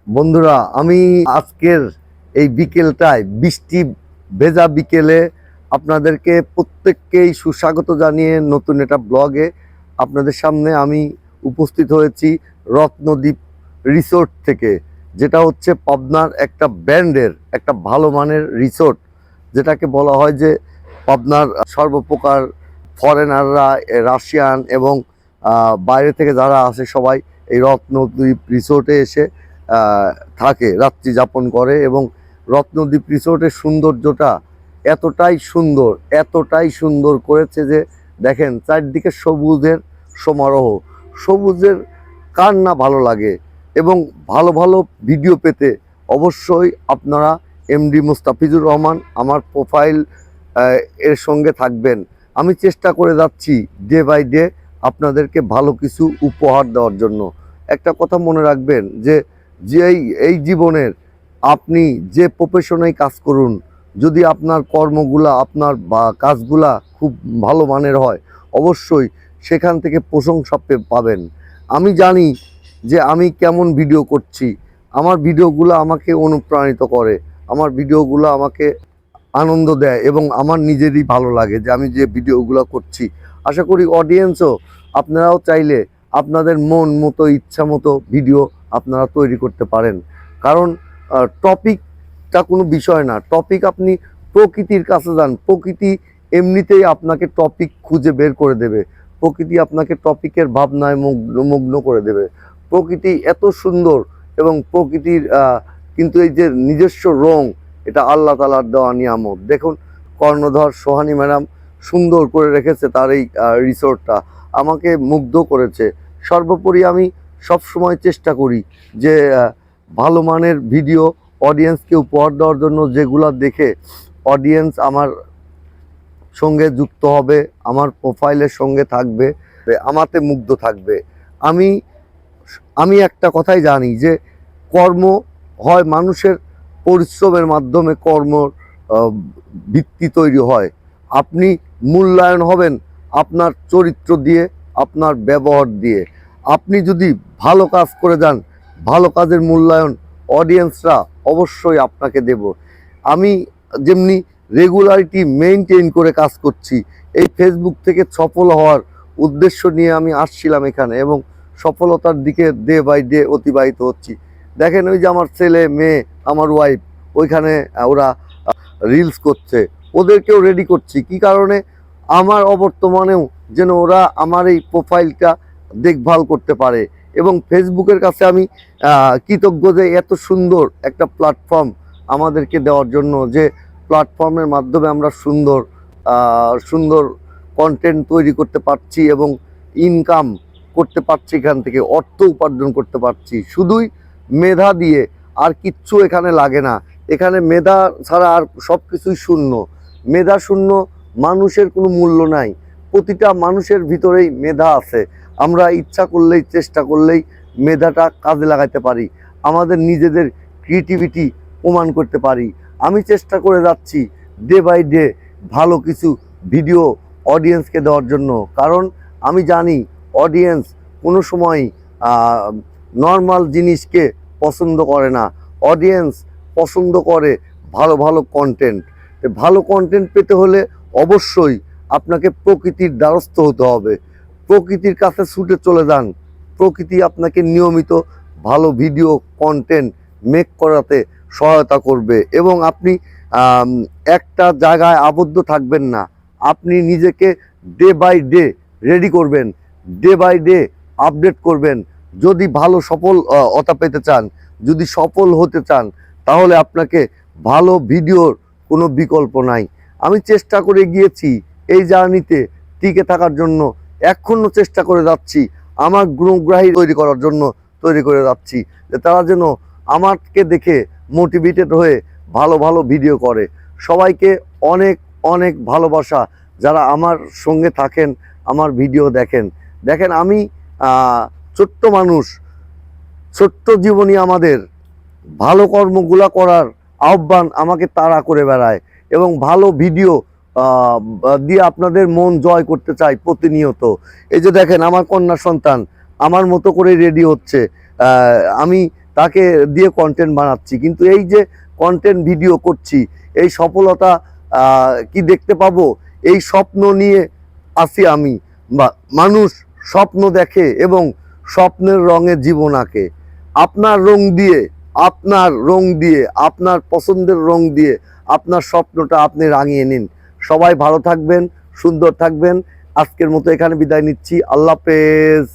বন্ধুরা, আমি আজকের এই বিকেলটায় বৃষ্টি ভেজা বিকেলে আপনাদেরকে প্রত্যেককেই সুস্বাগত জানিয়ে নতুন একটা ব্লগে আপনাদের সামনে আমি উপস্থিত হয়েছি রত্নদ্বীপ রিসোর্ট থেকে, যেটা হচ্ছে পাবনার একটা ব্র্যান্ডের একটা ভালো মানের রিসোর্ট, যেটাকে বলা হয় যে পাবনার সর্বপ্রকার ফরেনাররা, রাশিয়ান এবং বাইরে থেকে যারা আসে সবাই এই রত্নদ্বীপ রিসোর্টে এসে থাকে, রাত্রি যাপন করে। এবং রত্নদ্বীপ রিসোর্টের সৌন্দর্যটা এতটাই সুন্দর করেছে যে দেখেন চারদিকে সবুজের সমারোহ। সবুজের কার না ভালো লাগে। এবং ভালো ভালো ভিডিও পেতে অবশ্যই আপনারা এমডি মুস্তাফিজুর রহমান আমার প্রোফাইল এর সঙ্গে থাকবেন। আমি চেষ্টা করে যাচ্ছি ডে বাই ডে আপনাদেরকে ভালো কিছু উপহার দেওয়ার জন্য। একটা কথা মনে রাখবেন যে এই জীবনের আপনি যে প্রফেশনেই কাজ করুন, যদি আপনার কর্মগুলা আপনার বা কাজগুলা খুব ভালো মানের হয়, অবশ্যই সেখান থেকে প্রশংসা পাবেন। আমি জানি যে আমি কেমন ভিডিও করছি, আমার ভিডিওগুলো আমাকে অনুপ্রাণিত করে, আমার ভিডিওগুলো আমাকে আনন্দ দেয় এবং আমার নিজেরই ভালো লাগে যে আমি যে ভিডিওগুলো করছি। আশা করি অডিয়েন্সও, আপনারাও চাইলে আপনাদের মন মতো ইচ্ছা মতো ভিডিও আপনারা তৈরি করতে পারেন। কারণ টপিকটা কোনো বিষয় না। টপিক আপনি প্রকৃতির কাছে যান, প্রকৃতি এমনিতেই আপনাকে টপিক খুঁজে বের করে দেবে। প্রকৃতি আপনাকে টপিকের ভাবনায় মগ্ন করে দেবে। প্রকৃতি এত সুন্দর এবং প্রকৃতির কিন্তু এই যে নিজস্ব রং, এটা আল্লাহ তাআলার দেওয়া নিয়ামত। দেখুন কর্ণধর সোহানী ম্যাডাম সুন্দর করে রেখেছে তার এই রিসোর্টটা, আমাকে মুগ্ধ করেছে। সর্বোপরি আমি সব সময় চেষ্টা করি যে ভালো মানের ভিডিও অডিয়েন্সকে উপহার দেওয়ার জন্য, যেগুলো দেখে অডিয়েন্স আমার সঙ্গে যুক্ত হবে, আমার প্রোফাইলের সঙ্গে থাকবে, আমাতে মুগ্ধ থাকবে। আমি আমি একটা কথাই জানি যে কর্ম হয় মানুষের পরিশ্রমের মাধ্যমে, কর্ম ভিত্তি তৈরি হয়। আপনি মূল্যায়ন হবেন আপনার চরিত্র দিয়ে, আপনার ব্যবহার দিয়ে। আপনি যদি ভালো কাজ করে যান, ভালো কাজের মূল্যায়ন অডিয়েন্সরা অবশ্যই আপনাকে দেব। আমি যেমনি রেগুলারিটি মেনটেন করে কাজ করছি, এই ফেসবুক থেকে সফল হওয়ার উদ্দেশ্য নিয়ে আমি আসছিলাম এখানে এবং সফলতার দিকে ডে বাই ডে অতিবাহিত হচ্ছি। দেখেন ওই যে আমার ছেলে মেয়ে, আমার ওয়াইফ ওইখানে ওরা রিলস করছে, ওদেরকেও রেডি করছি। কি কারণে? আমার অবর্তমানেও যেন ওরা আমার এই প্রোফাইলটা দেখভাল করতে পারে। এবং ফেসবুকের কাছে আমি কৃতজ্ঞ যে এত সুন্দর একটা প্ল্যাটফর্ম আমাদেরকে দেওয়ার জন্য, যে প্ল্যাটফর্মের মাধ্যমে আমরা সুন্দর সুন্দর কন্টেন্ট তৈরি করতে পারছি এবং ইনকাম করতে পারছি, এখান থেকে অর্থ উপার্জন করতে পারছি শুধুই মেধা দিয়ে। আর কিচ্ছু এখানে লাগে না। এখানে মেধা ছাড়া আর সব কিছুই শূন্য। মেধা শূন্য, মানুষের কোনো মূল্য নাই। প্রতিটা মানুষের ভিতরেই মেধা আছে। আমরা ইচ্ছা করলেই, চেষ্টা করলেই মেধাটা কাজে লাগাতে পারি, আমাদের নিজেদের ক্রিয়েটিভিটি প্রমাণ করতে পারি। আমি চেষ্টা করে যাচ্ছি ডে বাই ডে ভালো কিছু ভিডিও অডিয়েন্সকে দেওয়ার জন্য। কারণ আমি জানি অডিয়েন্স কোনো সময় নর্মাল জিনিসকে পছন্দ করে না। অডিয়েন্স পছন্দ করে ভালো ভালো কন্টেন্ট। ভালো কন্টেন্ট পেতে হলে অবশ্যই আপনাকে প্রকৃতির দ্বারস্থ হতে হবে। প্রকৃতির কাছে ছুটে চলে যান, প্রকৃতি আপনাকে নিয়মিত ভালো ভিডিও কন্টেন্ট মেক করাতে সহায়তা করবে। এবং আপনি একটা জায়গায় আবদ্ধ থাকবেন না, আপনি নিজেকে ডে বাই ডে রেডি করবেন, ডে বাই ডে আপডেট করবেন। যদি ভালো সফলতা পেতে চান, যদি সফল হতে চান, তাহলে আপনাকে ভালো ভিডিওর কোনো বিকল্প নাই। আমি চেষ্টা করে গিয়েছি এই জার্নিতে টিকে থাকার জন্য, এখনও চেষ্টা করে যাচ্ছি আমার গুণগ্রাহী তৈরি করার জন্য, তৈরি করে যাচ্ছি যে তারা যেন আমাকে দেখে মোটিভেটেড হয়ে ভালো ভালো ভিডিও করে। সবাইকে অনেক অনেক ভালোবাসা যারা আমার সঙ্গে থাকেন, আমার ভিডিও দেখেন। দেখেন আমি ছোট্ট মানুষ, ছোট্ট জীবনী, আমাদের ভালো কর্মগুলা করার আহ্বান আমাকে তাড়া করে বেড়ায় এবং ভালো ভিডিও দিয়ে আপনাদের মন জয় করতে চাই প্রতিনিয়ত। এই যে দেখেন আমার কন্যা সন্তান আমার মতো করে রেডি হচ্ছে। আমি তাকে দিয়ে কন্টেন্ট বানাচ্ছি, কিন্তু এই যে কন্টেন্ট ভিডিও করছি, এই সফলতা কি দেখতে পাবো, এই স্বপ্ন নিয়ে আসি আমি। বা মানুষ স্বপ্ন দেখে এবং স্বপ্নের রঙে জীবন আঁকে। আপনার রং দিয়ে, আপনার রং দিয়ে, আপনার পছন্দের রং দিয়ে আপনার স্বপ্নটা আপনি রাঙিয়ে নিন। সবাই ভালো থাকবেন, সুন্দর থাকবেন। আজকের মতো এখানে বিদায় নিচ্ছি। আল্লাহ হাফেজ।